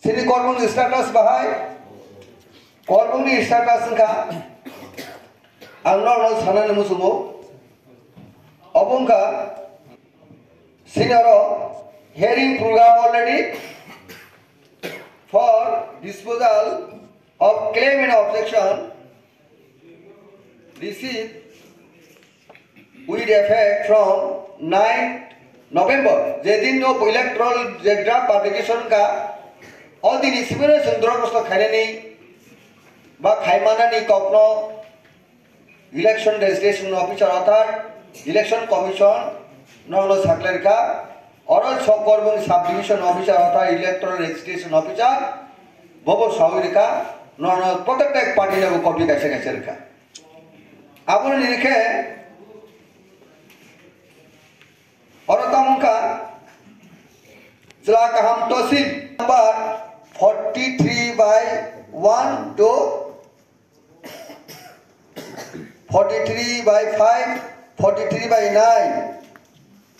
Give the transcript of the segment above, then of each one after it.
sini korbung status bahai korbung ni status ka angno sanan musumo obungka sinaro hearing program already for disposal of claim and objection received with effect from 9th November. जेदिन जो electoral draft publication का all the recipients संदर्भ को खाने नहीं बा खाइमाना नहीं कॉपनो election registration officer अर्थात election commission normal सक्लेर का और सब कोर्बन सब डिविजन ऑफिसर अर्थात electoral registration officer बबो साविर का नॉर्मल प्रत्येक पार्टी ने वो कॉपी कैसे कैसे रखा अब उन्हें लिखे और तमुका जिला का हम तहसील नंबर 43/1 to 43/5 43/9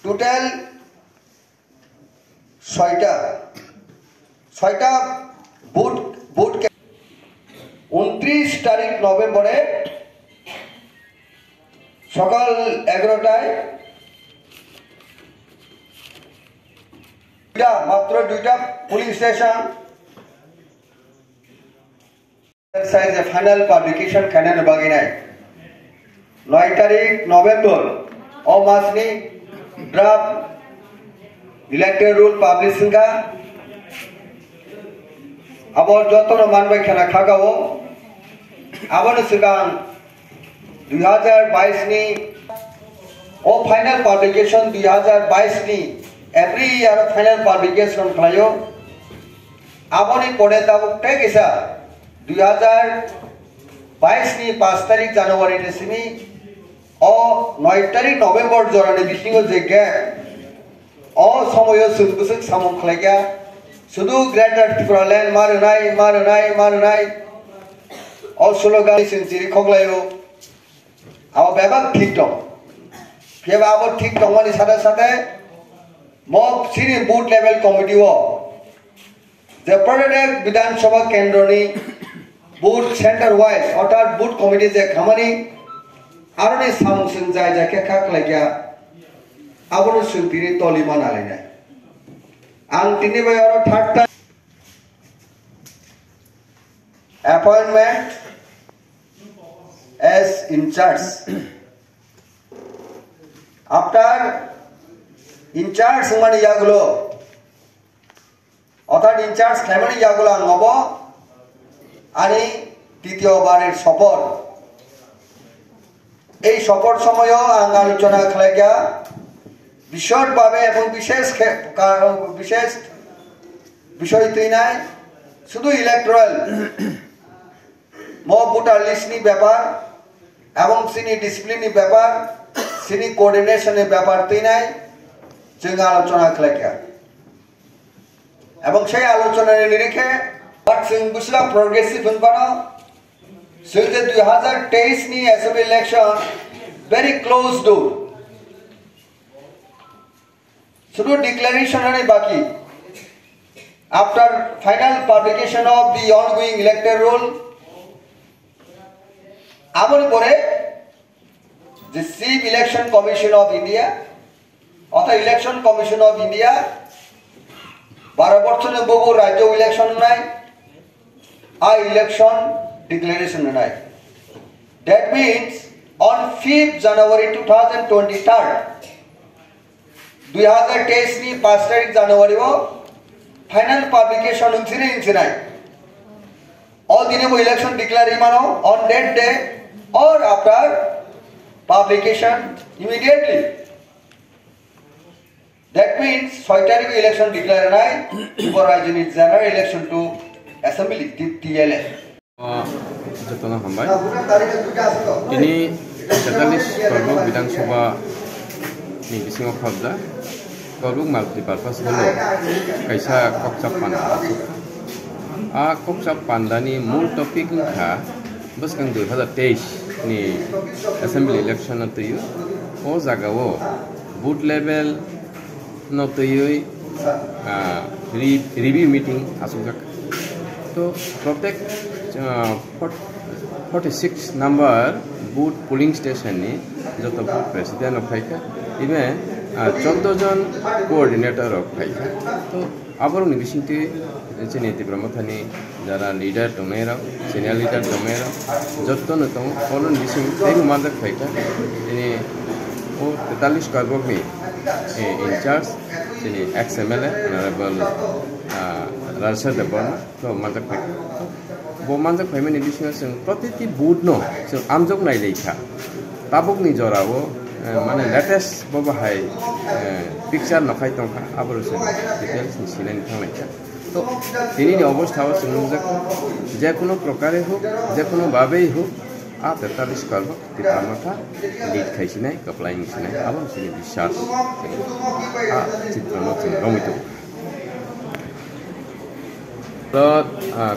total 6টা বুট 29 তারিখ নভেম্বরে সকাল 11টায় মাত্র 2টা পুলিং স্টেশন সাইজ ফাইনাল পাবলিকেশন খানানে বাকি নাই 9 তারিখ নভেম্বর ও মাসনি ড্রাফট ইলেক্টেড রুল পাবলিশিং का अब जतन मानबाय खेला खागाओ आबोनो सिगां 2022 नि ओ फाइनल पब्लिकेशन 2022 नि एवरी ईयर फाइनल पब्लिकेशन खायो आबोनि पड़े ताबुकटे किसा 2022 नि 5 तारिख जनवरी नि सिनि ओ 9 तारिख नभेम्बर जरानि बिसिङो जे गैप ओ समय सुबुसुक सामु खलायगा सुदु ग्रेटर त्रिपुरालैंड मारनाय और स्लोगान सिंचिरी खोगलायो अब बेबा ठीक दं फेबा अब ठीक दंगनि साथे मब सिरि बूथ लेवल कमिटी वो जे प्रदेश विधानसभा केंद्रनि बूथ सेंटर वाइज अर्थात बूथ कमिटी जे खामानि आरोनि सामुसिं जाय जाके खाखलायगा आबोनो सुंतिरि तलिमा नालायनाय आं तिनि बायाव third appointment as in charge after in charge mani yagulo অর্থাৎ in charge খাইমানি yagulo নব আনি তৃতীয়বারের সফর এই সফর সময়ও আং আলোচনা খালাইগা বিশদভাবে এবং বিশেষ বিষয় তুই নাই শুধু ইলেকট্রাল মব ভোটার লিস্টনি ব্যাপার এবং সিনি ডিসিপ্লিননি ব্যাপার সিনি কোঅর্ডিনেশনের ব্যাপার তুই নাই जों আলোচনা খালাইগা এবং সেই আলোচনার নিরিখে जों बुसला प्रोग्रेसिव होनबानो जों जे 2023 नि assembly election very close door शुरू डिक्लेरेशन है बाकी after final publication of the ongoing elected roll आबोर परे the chief election commission of India अर्थात इलेक्शन कमिशन ऑफ इंडिया 12 বছরে বহু রাজ্য ইলেকশন নাই आ इलेक्शन डिक्लेरेशन নাই that means on 5th January 2023 2023 नि 5 तारिख जनवरी वो फाइनल पब्लिकेशन इंसिनाई all दिन वो इलेक्शन डिक्लेयर मानो on that day or after publication immediately that means 6 तारिख इलेक्शन डिक्लेयर नाई for राजनी general election to assembly TLS जतना हमबाय ini 47 korbo विधानसभा नि बिसिङाव खाबजा korbo multipurpose holo kaisa kokchap panda a kokchap pandani mul topic kha boskan 2023 ni assembly election tuyu o jagao booth level no tuyui review meeting आसुजाक तो प्रत्येक 46 number booth polling station नि जो तो president of फाइका इमे 14 जन coordinator of फाइका तो आबर निबिसिंगति जेने तिब्रमथानि जरा लीडर दंनायरा सीनियर लीडर दंनायरा जत्तन दं अरन बिसिं तेग माजक फाइका जेने ओ 43 कार्बकनि इंचार्ज जेने ex MLA honourable Rajshekhar Debbarma तो माजक फाइका बो माजक फाइमानि बिसिङा जों प्रतिति बूथ नो जों आमजक नायलेखा ताबुकनि जरावो माने लेटेस्ट बाहाय पिक्चार नखाय दंखा आबर जों डिटेल्स निसिनानै थांनायखा तो दिनैनि अवस्थायाव जों नुजाखो जेकुनु प्रकारे हो जेकुनु भाबै हो आ 43 कार्बक तिब्रामथा लीड खाइसिनाय कप्लाइं सिनाय आबर जों विश्वास आ चित्रनो जों रमितो तो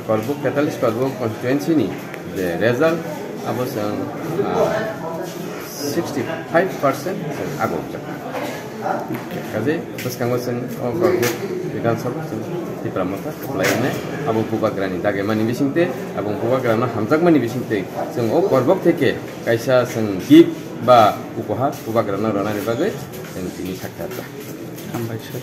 कार्बक 43 कार्बक कन्स्टिट्युएन्सी नि जे रिजल्ट अब जों 65% आगोल काजे बसकांगो जों कार्बक विधानसभा जों तिब्रामथा कप्लाइने अब बुबाग्रानि दागेमानि बिसिंते अब बुबाग्राना हामजाकमानि बिसिंते जों ओ कार्बक थेके कायसा जों गिफ्ट बा उपहार बुबाग्राना रनानि बागै जों दिनै साक्षात हामबायसै।